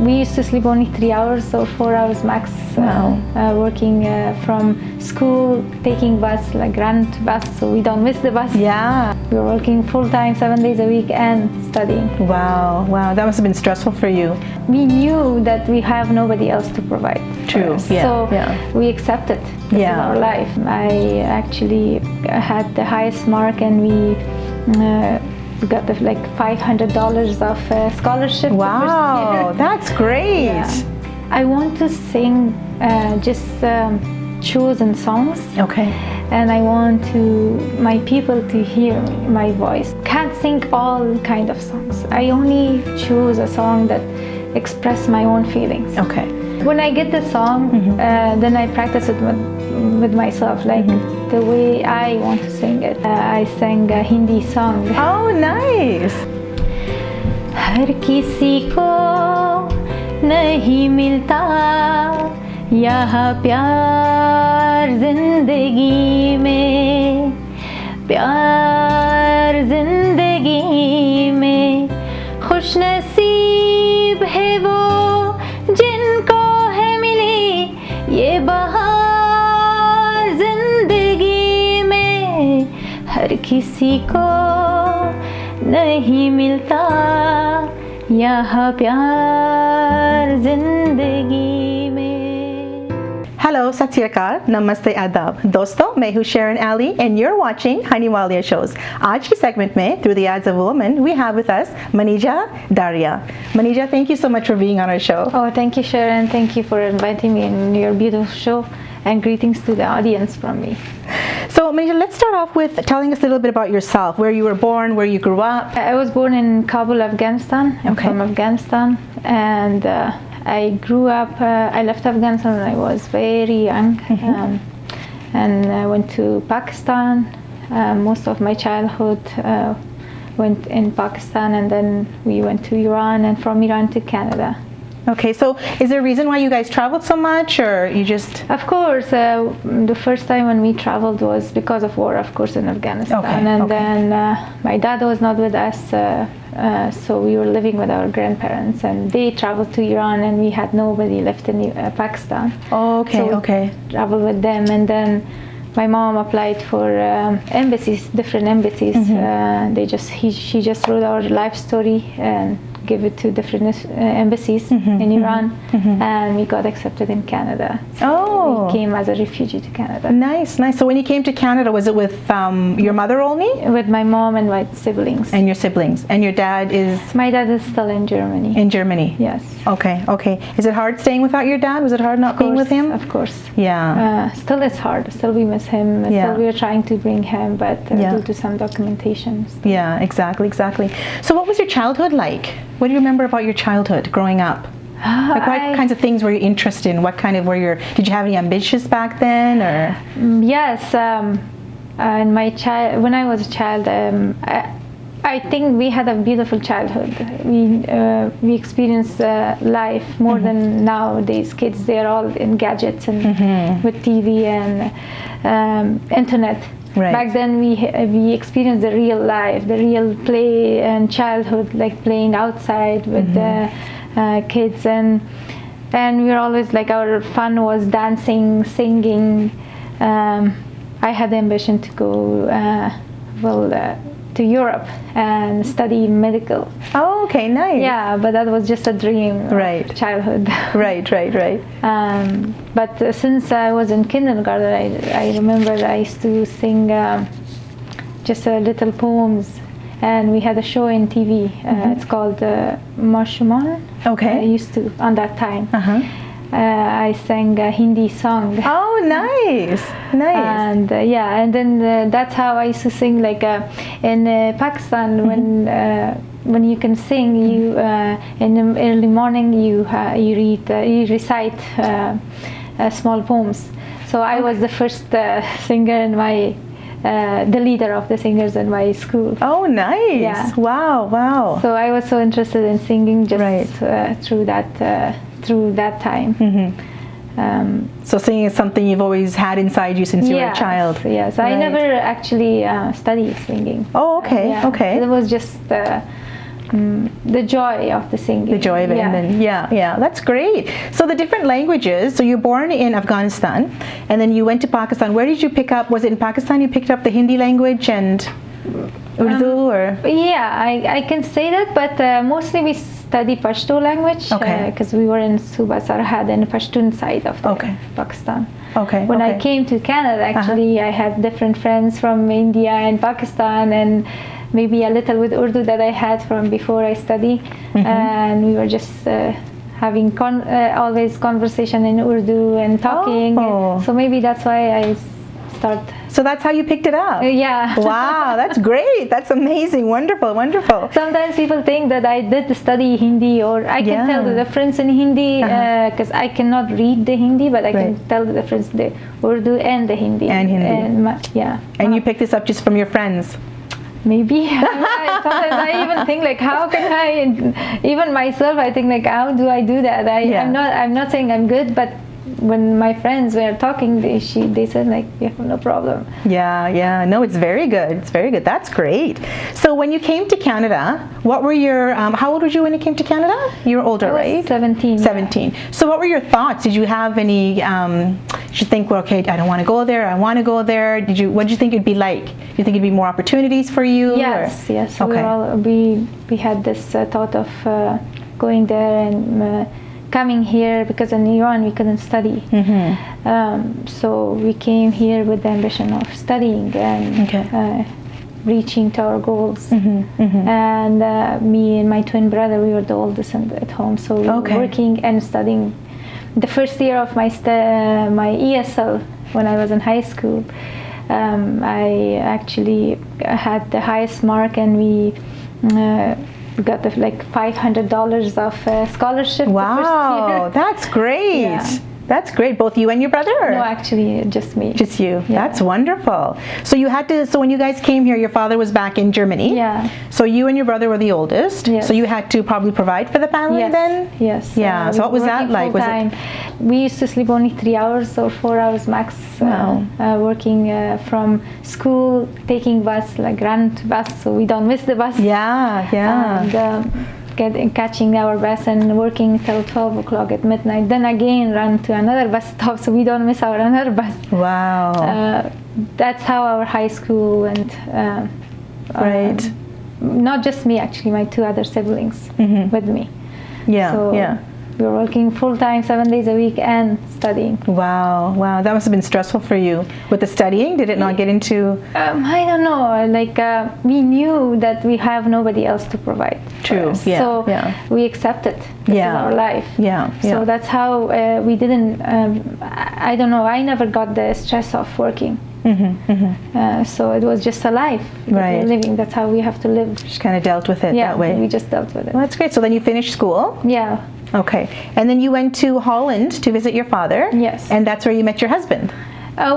we used to sleep only 3 hours or 4 hours max. Wow. Working from school, taking bus, like rent bus, so we don't miss the bus. Yeah. We were working full time, 7 days a week, and studying. Wow. Wow. That must have been stressful for you. We knew that we have nobody else to provide. True. Yeah. So we accepted. This is our life. I actually had the highest mark, and we got like $500 of scholarship. Wow, that's great. Yeah. I want to sing just chosen songs. Okay. And I want my people to hear my voice. Can't sing all kind of songs. I only choose a song that express my own feelings. Okay. When I get the song, then I practice it with myself, like the way I want to sing it. I sang a Hindi song. Oh, nice. हर किसी को नहीं मिलता यहाँ प्यार जिंदगी में, प्यार जिंदगी में, खुश नसीब है वो जिनको है मिली ये बहार जिंदगी में, हर किसी को नहीं मिलता यहाँ प्यार जिंदगी में. Hello, Sat Sri Akal, Namaste Adab. दोस्तों, मैं हूँ Sharon Ali and you're watching Hunny Walia shows. आज के segment में, through the ads of a woman, we have with us Manizha Darya. Manizha, thank you so much for being on our show. Oh, thank you, Sharon. Thank you for inviting me in your beautiful show, and greetings to the audience from me. So, Manizha, let's start off with telling us a little bit about yourself, where you were born, where you grew up. I was born in Kabul, Afghanistan. I'm from Afghanistan, and I grew up, I left Afghanistan when I was very young, and I went to Pakistan. Most of my childhood went in Pakistan, and then we went to Iran, and from Iran to Canada. Okay, so is there a reason why you guys traveled so much, or you just... Of course, the first time when we traveled was because of war, of course, in Afghanistan. And then my dad was not with us, so we were living with our grandparents, and they traveled to Iran, and we had nobody left in Pakistan. Oh, okay, so okay. Traveled with them, and then my mom applied for embassies, different embassies. She just wrote our life story and give it to different embassies in Iran, and we got accepted in Canada. So we came as a refugee to Canada. Nice, nice. So when you came to Canada, was it with your mother only? With my mom and my siblings. And your siblings. And your dad is? My dad is still in Germany. In Germany? Yes. Okay, okay. Is it hard staying without your dad? Was it hard not being with him? Of course. Yeah. Still it's hard. Still we miss him. Still we are trying to bring him, but due to some documentation. Yeah, exactly, exactly. So what was your childhood like? What do you remember about your childhood growing up? Like what kinds of things were you interested in? What kind of did you have any ambitions back then, or? Yes, when I was a child, I think we had a beautiful childhood. We experienced life more than nowadays. Kids, they're all in gadgets and with TV and internet. Right. Back then we experienced the real life, the real play and childhood, like playing outside with the kids, and we were always like, our fun was dancing, singing. I had the ambition to go to Europe and study medical. Oh, okay, nice. Yeah, but that was just a dream of childhood. Right. But since I was in kindergarten, I remember I used to sing just little poems, and we had a show in TV. It's called Marshuman. Okay. I used to, on that time. I sang a Hindi song. Oh, nice, nice. And and then that's how I used to sing. Like in Pakistan, when you can sing, you in the early morning you recite small poems. So I was the first singer in my. The leader of the singers in my school. Oh, nice! Yeah. Wow. So I was so interested in singing just through that time. So singing is something you've always had inside you since you were a child. Yes, I never actually studied singing. Oh, okay, okay. It was just the joy of the singing. The joy of it. Yeah. And then, yeah, that's great. So the different languages, so you're born in Afghanistan and then you went to Pakistan. Where did you pick up, was it in Pakistan you picked up the Hindi language and Urdu or? Yeah, I can say that, but mostly we study Pashto language because we were in Suba Sarhad and Pashtun side of Pakistan. When I came to Canada, actually, I had different friends from India and Pakistan, and maybe a little with Urdu that I had from before I study, and we were just having always conversation in Urdu and talking. So maybe that's why I start. So that's how you picked it up? Yeah. Wow, that's great. That's amazing. Wonderful, wonderful. Sometimes people think that I did study Hindi, or I can tell the difference in Hindi because I cannot read the Hindi, but I can tell the difference, the Urdu and the Hindi. And you picked this up just from your friends? Maybe. Sometimes I even think like, how can I? Even myself, I think like, how do I do that? I'm not saying I'm good, but when my friends were talking, they said like, you have no problem. No, it's very good. It's very good. That's great. So when you came to Canada, what were your, how old were you when you came to Canada? You were older, right? 17. 17. So what were your thoughts? Did you have any, did you think, well, okay, I don't want to go there, I want to go there? What did you think it'd be like? Do you think it'd be more opportunities for you? Yes, yes. Okay. We had this thought of going there and coming here, because in Iran we couldn't study. So we came here with the ambition of studying and reaching to our goals. And me and my twin brother, we were the oldest at home, so we were working and studying. The first year of my ESL, when I was in high school, I actually had the highest mark, and we got like $500 of scholarship. Wow, that's great. Yeah. That's great. Both you and your brother? Or? No, actually, just me. Just you. Yeah. That's wonderful. So you had to. So when you guys came here, your father was back in Germany. Yeah. So you and your brother were the oldest. Yes. So you had to probably provide for the family then. Yes. Yeah. So what was that like? Was it? We used to sleep only 3 hours or 4 hours max. Working from school, taking bus, like run to bus, so we don't miss the bus. And, catching our bus and working till 12 o'clock at midnight, then again run to another bus stop so we don't miss our another bus. Wow. That's how our high school went. Right. Not just me, actually, my 2 other siblings with me. We were working full-time 7 days a week and studying. Wow, that must have been stressful for you. With the studying, did it not get into? I don't know, like we knew that we have nobody else to provide. True, So we accepted this is our life. So that's how we didn't, I don't know, I never got the stress of working. So it was just a life that we're living. That's how we have to live. Just kind of dealt with it that way. We just dealt with it. Well, that's great. So then you finished school? Yeah. Okay. And then you went to Holland to visit your father? Yes. And that's where you met your husband?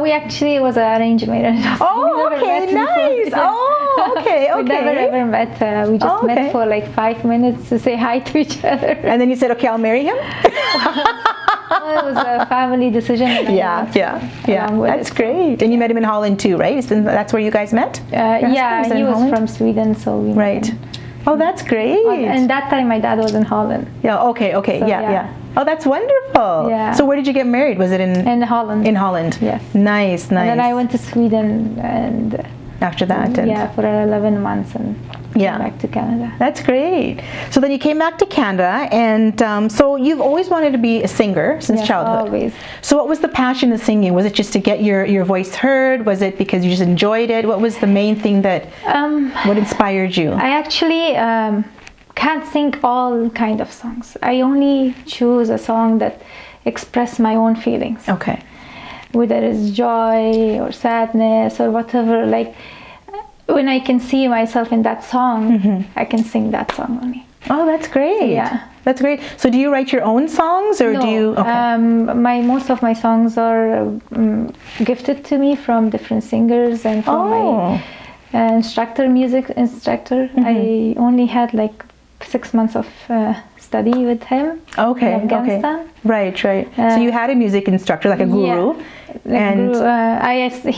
We actually, it was an arranged marriage. Oh, okay, nice. Oh, okay. We never ever met. We just met for like 5 minutes to say hi to each other. And then you said, okay, I'll marry him? Well, it was a family decision. That's great. And you met him in Holland too, right? That's where you guys met? He was from Sweden, so we met him. Oh, that's great. And that time my dad was in Holland. Okay. So, Oh, that's wonderful. Yeah. So where did you get married? Was it in Holland? In Holland. Yes. Nice. And then I went to Sweden and after that. For 11 months and came back to Canada. That's great. So then you came back to Canada, and so you've always wanted to be a singer since childhood. Always. So what was the passion in singing? Was it just to get your voice heard? Was it because you just enjoyed it? What was the main thing that what inspired you? I actually can't sing all kind of songs. I only choose a song that express my own feelings. Okay. Whether it's joy or sadness or whatever, like when I can see myself in that song, I can sing that song only. Oh, that's great. So, that's great. So do you write your own songs, or do you? Okay. Most of my songs are gifted to me from different singers and from my music instructor. I only had like 6 months of study with him. Okay. In Afghanistan. Right. So you had a music instructor, like a guru.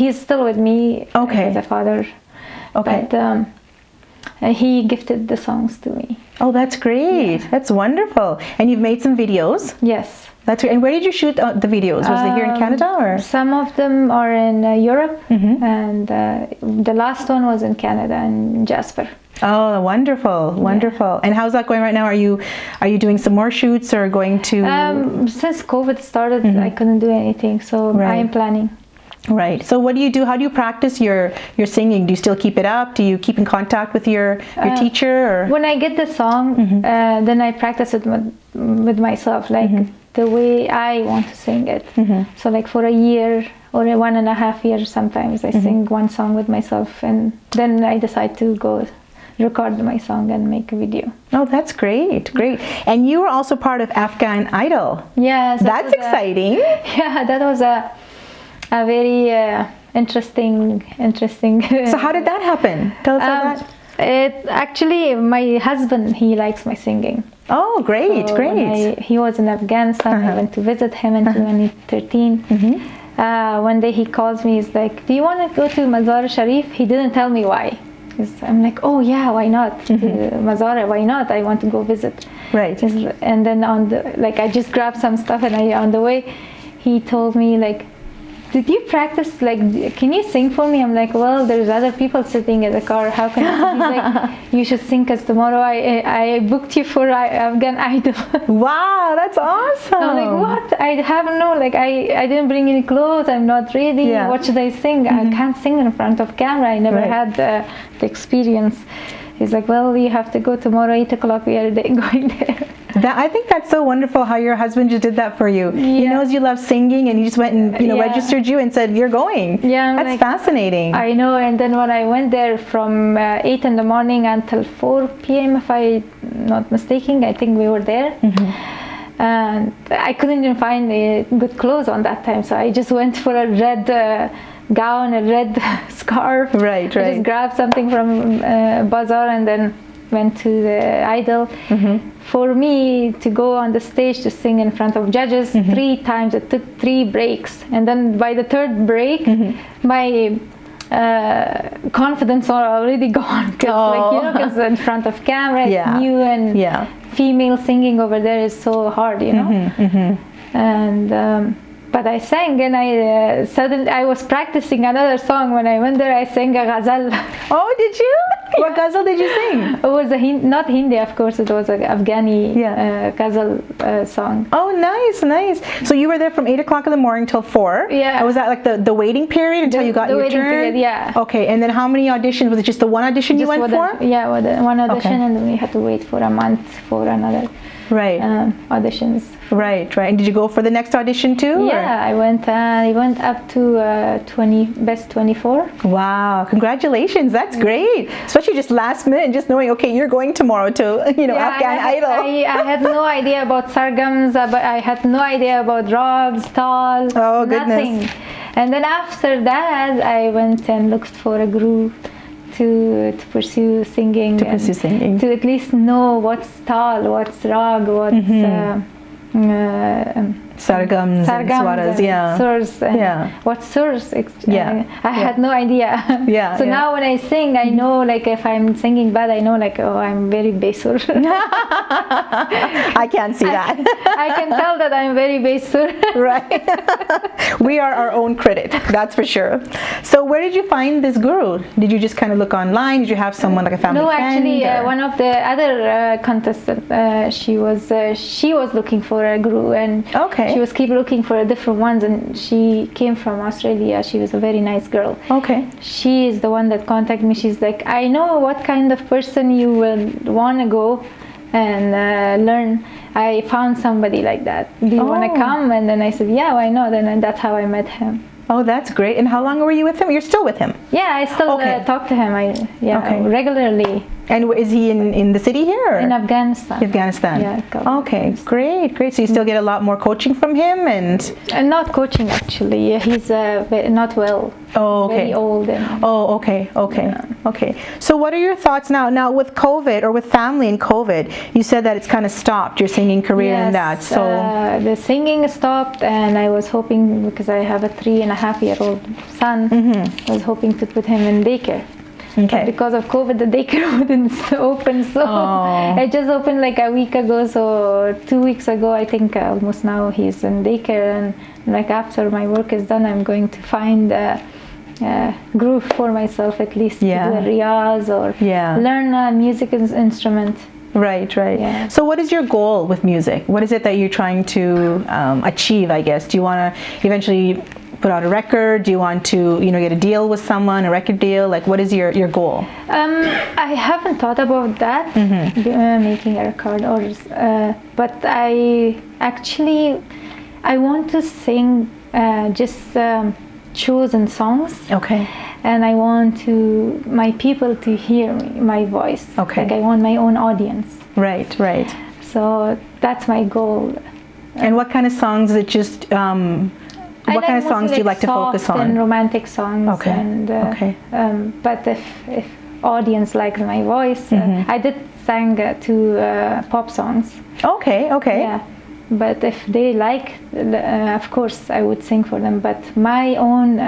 He's still with me as a father. Okay. But He gifted the songs to me. Oh, that's great. Yeah. That's wonderful. And you've made some videos. Yes. That's great. And where did you shoot the videos? Was it here in Canada or? Some of them are in Europe, Mm-hmm. and the last one was in Canada, in Jasper. Oh, wonderful, wonderful. And how's that going right now? Are you doing some more shoots or going to? Since COVID started, Mm-hmm. I couldn't do anything, so Right. I am planning. Right. So what do you do? How do you practice your singing? Do you still keep it up? Do you keep in contact with your teacher? Or? When I get the song, Mm-hmm. then I practice it with myself, like the way I want to sing it. Mm-hmm. So like for a year or 1.5 years, sometimes I sing one song with myself, and then I decide to go record my song and make a video. Oh, that's great, great. And you were also part of Afghan Idol. Yes, That's exciting. Yeah, that was a very interesting. So how did that happen? Tell us about that. It actually, my husband, he likes my singing. Oh, great, So great. when he was in Afghanistan. I went to visit him in 2013. One day he calls me. He's like, "Do you want to go to Mazar Sharif?" He didn't tell me why. I'm like, "Oh yeah, why not? To Mazar, why not? I want to go visit." Right. And then I just grabbed some stuff, and on the way, he told me like, "Did you practice? Like, can you sing for me?" I'm like, "Well, there's other people sitting in the car. How can I?" He's like, "You should sing, because tomorrow I booked you for Afghan Idol." Wow, that's awesome. I'm like, "What? I have no, like, I didn't bring any clothes. I'm not ready. Yeah. What should I sing? I can't sing in front of camera. I never Right. had the experience." He's like, "Well, you have to go tomorrow, 8 o'clock. We are going there." I think that's so wonderful how your husband just did that for you. He Yeah. knows you love singing, and he just went and Yeah. registered you and said you're going. Yeah, I'm That's like, fascinating. I know. And then when I went there from 8 in the morning until 4 p.m., if I'm not mistaken, I think we were there. And I couldn't even find good clothes on that time, so I just went for a red gown, a red scarf. Right, I right. just grabbed something from bazaar and then went to the idol. For me to go on the stage to sing in front of judges 3 times, it took 3 breaks, and then by the 3rd break, my confidence are already gone, because in front of camera it's Yeah. new, and Yeah. female singing over there is so hard, and but I sang, and I suddenly I was practicing another song. When I went there, I sang a ghazal. Oh, did you? What ghazal did you sing? It was not Hindi, of course. It was an Afghani ghazal song. Oh, nice, nice. So you were there from 8 o'clock in the morning till 4. Yeah. And was that like the waiting period until you got the your waiting turn? period, yeah. Okay, and then how many auditions? Was it just the one audition you went for? One audition, Okay. and then we had to wait for a month for another Right. auditions. Right, right. And did you go for the next audition too? Yeah, I went up to best 24. Wow, congratulations. That's great. Especially just last minute, just knowing, okay, you're going tomorrow to, Afghan Idol. I had no idea about sargams, but I had no idea about rags, tal, Oh, goodness. nothing. And then after that, I went and looked for a group to pursue singing. To pursue singing. To at least know what's tal, what's rag, what's Sargams and swaras, yeah. Surs, Yeah. what surs? Yeah. I had no idea. Yeah, So yeah. now when I sing, I know, like, if I'm singing bad, I know, like, oh, I'm very basur. I can't see that. I can tell that I'm very basur. Right. We are our own critic, that's for sure. So where did you find this guru? Did you just kind of look online? Did you have someone, like a family No, friend? actually, or- one of the other contestants, she was looking for a guru, and Okay. she was keep looking for different ones, and she came from Australia. She was a very nice girl. Okay. She is the one that contacted me. She's like, "I know what kind of person you will want to go and learn. I found somebody like that. Do you want to Oh. come?" And then I said, "Yeah, why not?" And then that's how I met him. Oh, that's great. And how long were you with him? You're still with him? Yeah, I still Okay. talk to him. Okay. Regularly And is he in the city here? Or? in Afghanistan. Afghanistan. Yeah, a couple Okay, times. great, great. So you still get a lot more coaching from him, and And not coaching, actually. He's not well. oh, okay. Very old. And Oh, okay, okay, okay. So what are your thoughts now? Now with COVID or with family and COVID, you said that it's kind of stopped your singing career and that. Yes, So the singing stopped, and I was hoping, because I have a 3.5-year-old son, I was hoping to put him in daycare. Okay. But because of COVID, the daycare wouldn't open, so Oh. it just opened like a week ago. So 2 weeks ago, I think almost now he's in daycare, and like after my work is done, I'm going to find a groove for myself at least, Yeah. to do a riyaz or Yeah. learn a music instrument. Right, right. Yeah. So what is your goal with music? What is it that you're trying to achieve, I guess? Do you want to eventually put out a record? Do you want to, get a deal with someone, a record deal? Like, what is your goal? I haven't thought about that, making a record, but I want to sing just chosen songs. Okay. And I want my people to hear me, my voice. Okay. Like I want my own audience. Right, right. So that's my goal. And what kind of songs is it just, what kind of songs do you like to focus soft on? and romantic songs. Okay. And, Okay. But if audience likes my voice, I did sing to pop songs. Okay, okay. Yeah. But if they like, of course, I would sing for them. But my own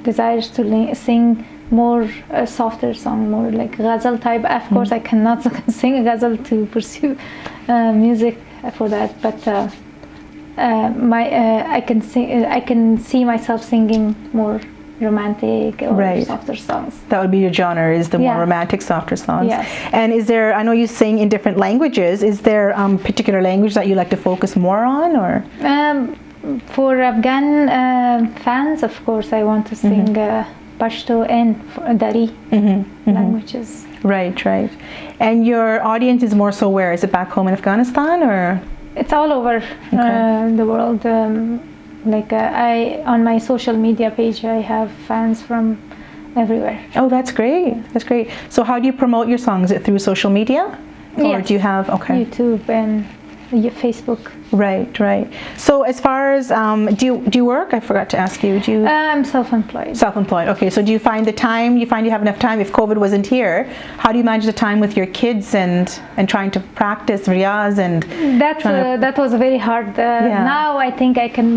desires to sing more softer song, more like ghazal type. Of course, I cannot sing a ghazal to pursue music for that. But I can sing. I can see myself singing more romantic or softer songs. That would be your genre, is the more Yeah. romantic, softer songs. Yes. And is there, I know you sing in different languages, is there particular language that you like to focus more on, or? For Afghan fans, of course, I want to sing Pashto and Dari languages. Right, right. And your audience is more so where? Is it back home in Afghanistan, or? It's all over the world. On my social media page, I have fans from everywhere. Oh, that's great. That's great. So how do you promote your songs? Is it through social media? Or Yes. do you have, YouTube and Facebook. Right, right. So as far as, do you work? I forgot to ask you. Do you? I'm self-employed. Self-employed. Okay, so do you find the time, you have enough time if COVID wasn't here? How do you manage the time with your kids and trying to practice riyaz and? That was very hard. Now I think I can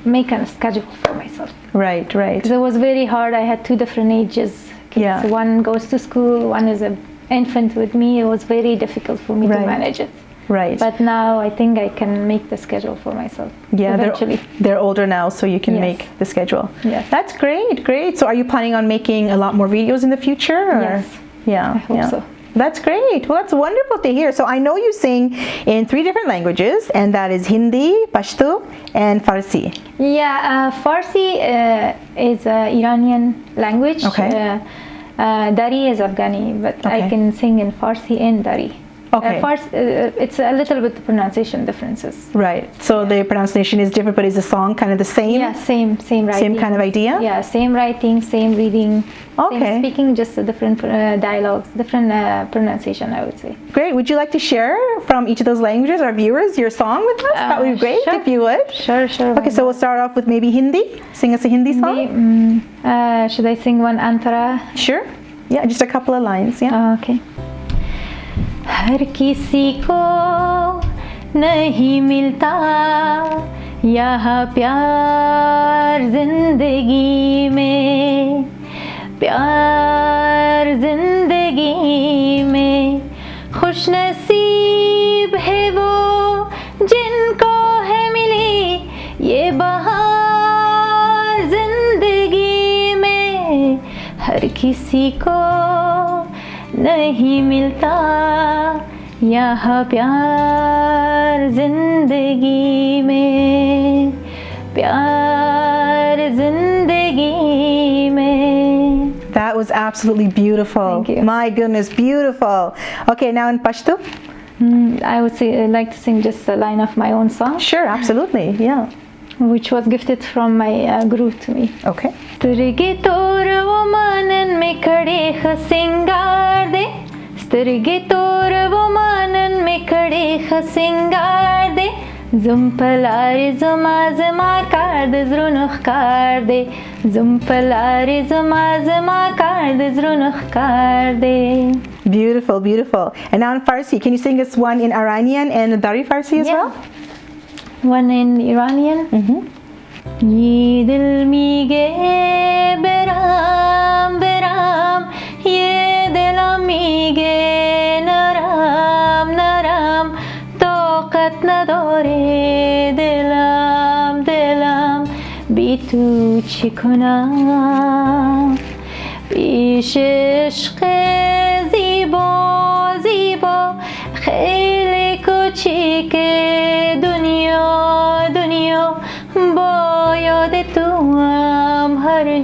make a schedule for myself. Right, right. Because it was very hard. I had two different ages. Kids. Yeah. One goes to school, one is an infant with me. It was very difficult for me to manage it. Right. But now I think I can make the schedule for myself. Yeah, eventually. They're older now, so you can make the schedule. Yes. That's great, great. So are you planning on making a lot more videos in the future? Or? Yes. Yeah. I hope so. That's great. Well, that's wonderful to hear. So I know you sing in 3 different languages, and that is Hindi, Pashto, and Farsi. Yeah, Farsi is an Iranian language. Okay. Dari is Afghani, but I can sing in Farsi and Dari. Okay. It's a little bit the pronunciation differences. Right. So the pronunciation is different, but is the song kind of the same? Yeah, same writing. Same kind of idea? Yeah, same writing, same reading, Okay. same speaking, just a different dialogues, different pronunciation, I would say. Great. Would you like to share from each of those languages, our viewers, your song with us? That would be great Sure. if you would. Sure. Okay, so we'll start off with maybe Hindi. Sing us a Hindi song. Should I sing one Antara? Sure. Yeah, just a couple of lines. Yeah. Okay. हर किसी को नहीं मिलता यहाँ प्यार जिंदगी में, प्यार जिंदगी में खुश नसीब है वो जिनको है मिली ये बहार जिंदगी में, हर किसी को नहीं मिलता यहाँ प्यार जिंदगी में, प्यार जिंदगी में. That was absolutely beautiful. Thank you. My goodness, beautiful. Okay, now in Pashto? I would like to sing just a line of my own song. Sure, absolutely. Yeah. Which was gifted from my guru to me. Okay. स्तिरगे तोर वो मानन में खड़े खसिंगार दे, स्तिरगे तोर वो मानन में खड़े खसिंगार दे, जुम्पलारे जुमा जुमा कार दे ज़रुनुख कार दे, जुम्पलारे जुमा जुमा कार दे ज़रुनुख कार दे. Beautiful, beautiful. And now in Farsi, can you sing us one in Iranian and Dari Farsi as well? One in Iranian. Mm-hmm. ये दिल मीगे बेरा برم برم یه دلم میگه نرم نرم طاقت نداره دلم دلم بی تو چی کنم پیش عشق زیبا زیبا خیلی کوچیک دنیا دنیا با یاد تو هم هر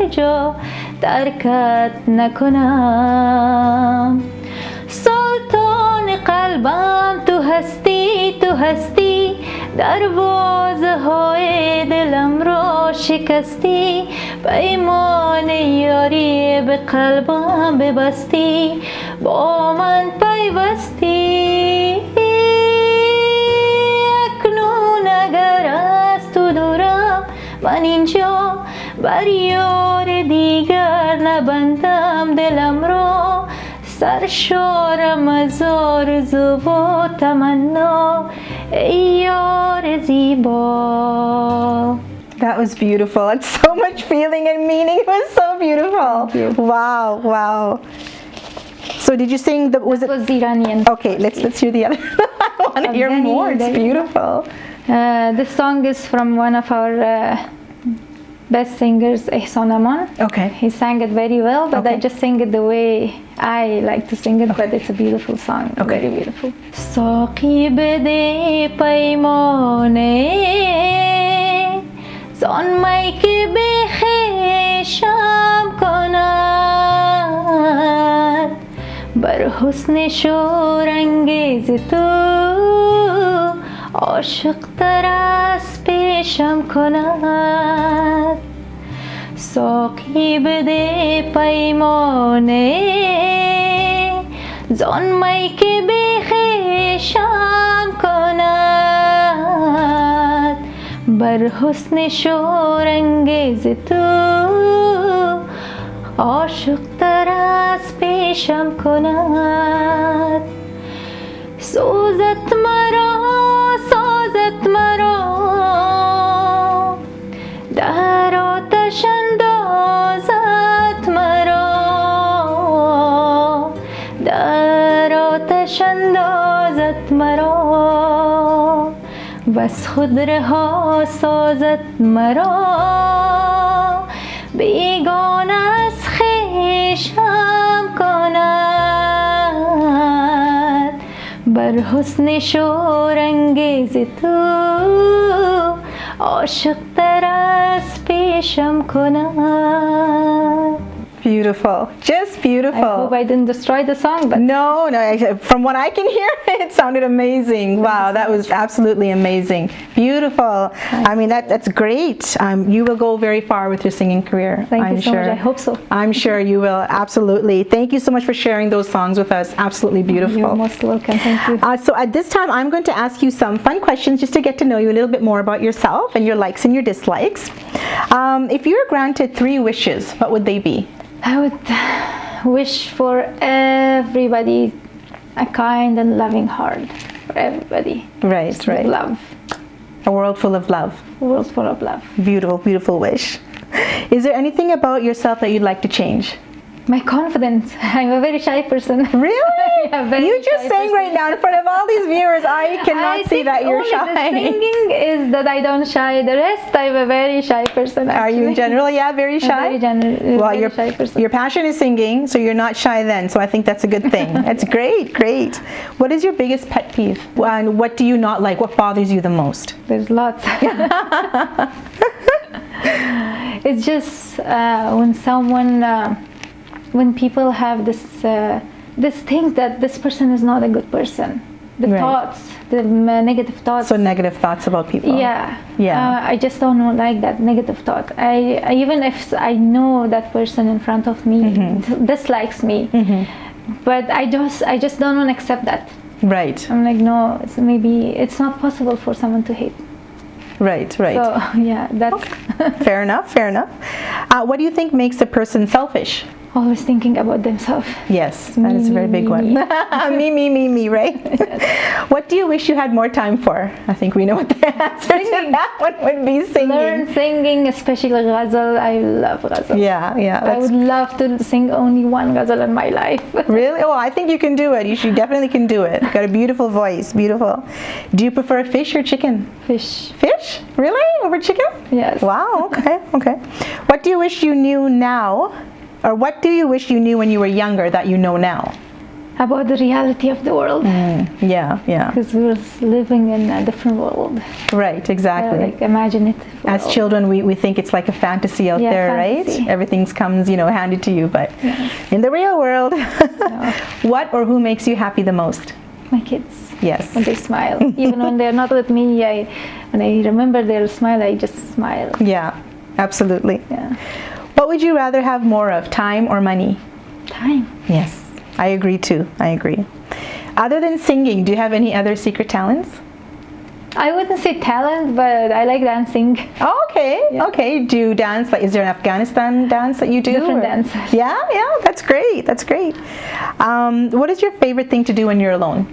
جا ترکت نکنم سلطان قلبم تو هستی دروازه های دلم را شکستی پیمان یاری به قلبم ببستی با من پیوستی اکنون اگر از تو دورم من اینجا بر یار دیگر نبندم دلم را سرشارم از آرزو و تمنا ای یار زیبا. That was beautiful. It's so much feeling and meaning. It was so beautiful. Wow, wow. So did you sing the was It was Iranian. Okay, let's hear the other. I want to hear more. It's beautiful. This song is from one of our best singers, Ihsan Aman. Okay. He sang it very well, but Okay. I just sing it the way I like to sing it, but it's a beautiful song. Okay. Very beautiful. ساقی بده پیمانه زان می که به خیشم کند بر حسن شورانگیز تو عاشق تر از پیشم کند ساقی بده پیمانه زان می که به خیشم کند بر حسن شورانگیز تو عاشق تر از پیشم کند سوزت مرا در آتش اندازت مرا در آتش اندازت مرا بس خود رها سازت مرا بیگانه از خویشم کند بر حسن شورانگیز تو عاشق تر از پیشم کند. Beautiful, just beautiful. I hope I didn't destroy the song, but No, from what I can hear, it sounded amazing. Wow, that was absolutely amazing. Beautiful. I mean, that's great. You will go very far with your singing career. Thank I'm you so sure. much. I hope so. I'm sure you will, absolutely. Thank you so much for sharing those songs with us. Absolutely beautiful. You're most welcome. Thank you. So at this time, I'm going to ask you some fun questions just to get to know you a little bit more about yourself and your likes and your dislikes. If you were granted 3 wishes, what would they be? I would wish for everybody a kind and loving heart. For everybody. Right, Just right. Love. A world full of love. A world full of love. Beautiful, beautiful wish. Is there anything about yourself that you'd like to change? My confidence. I'm a very shy person. Really? Yeah, very You just shy sang person. right now in front of all these viewers. I cannot I see think that you're only shy. The singing is that I don't shy. The rest, I'm a very shy person. Actually. Are you in general, very shy? Very general. Well, very shy person. your passion is singing, so you're not shy then. So I think that's a good thing. That's great, great. What is your biggest pet peeve? And what do you not like? What bothers you the most? There's lots. It's just when someone, when people have this thing that this person is not a good person. The Right. thoughts, the negative thoughts. So negative thoughts about people. Yeah. I just don't like that negative thought. I even if I know that person in front of me dislikes me, but I just don't want to accept that. Right. I'm like, no, maybe it's not possible for someone to hate. Right, right. So yeah, that's Fair enough, fair enough. What do you think makes a person selfish? always thinking about themselves. Yes, that is a very big one. Me, right? What do you wish you had more time for? I think we know what the answer to that one would be. Singing. Learn singing, especially ghazal. I love ghazal. Yeah. I would love to sing only one ghazal in my life. Really? Oh, I think you can do it. You definitely can do it. You've got a beautiful voice. Beautiful. Do you prefer fish or chicken? Fish. Fish? Really? Over chicken? Yes. Wow. Okay. What do you wish you knew now? Or what do you wish you knew when you were younger that you know now? About the reality of the world. Yeah. Because we're living in a different world. Right, exactly. Like imagine it. As children, we think it's like a fantasy out there, fantasy. right? Everything comes, handed to you, but Yes. in the real world, No. what or who makes you happy the most? My kids. Yes. When they smile. Even when they're not with me, when I remember their smile, I just smile. Yeah, absolutely. Yeah. What would you rather have more of, time or money? Time. Yes, I agree too. I agree. Other than singing, do you have any other secret talents? I wouldn't say talent, but I like dancing. Oh, okay. Yeah. Okay. Do you dance? Like, is there an Afghanistan dance that you do? Different or? dances. Yeah. That's great. That's great. What is your favorite thing to do when you're alone?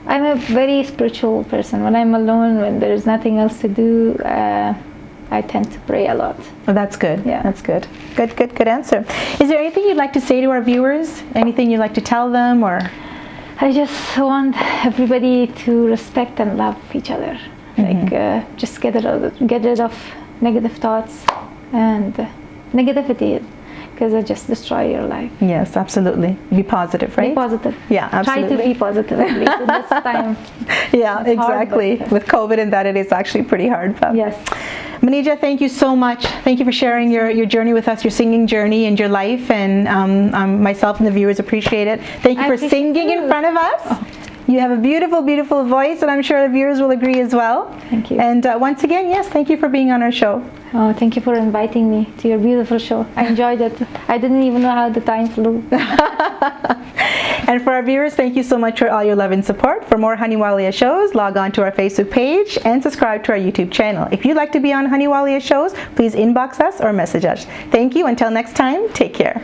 I'm a very spiritual person. When I'm alone, when there's nothing else to do, I tend to pray a lot. Oh, that's good. Yeah. That's good. Good answer. Is there anything you'd like to say to our viewers? Anything you'd like to tell them, or? I just want everybody to respect and love each other. Like just get rid of negative thoughts and negativity, because it just destroy your life. Yes, absolutely. Be positive, right? Be positive. Yeah, absolutely. Try to be positive at least in this time. Yeah, It's hard, exactly. but- With COVID and that, it is actually pretty hard. But Yes. Manizha, thank you so much. Thank you for sharing your journey with us, your singing journey and your life, and myself and the viewers appreciate it. Thank you I for appreciate singing in you. front of us. You have a beautiful, beautiful voice, and I'm sure the viewers will agree as well. Thank you. And once again, yes, thank you for being on our show. Oh, thank you for inviting me to your beautiful show. I enjoyed it. I didn't even know how the time flew. And for our viewers, thank you so much for all your love and support. For more Hunny Walia shows, log on to our Facebook page and subscribe to our YouTube channel. If you'd like to be on Hunny Walia shows, please inbox us or message us. Thank you. Until next time, take care.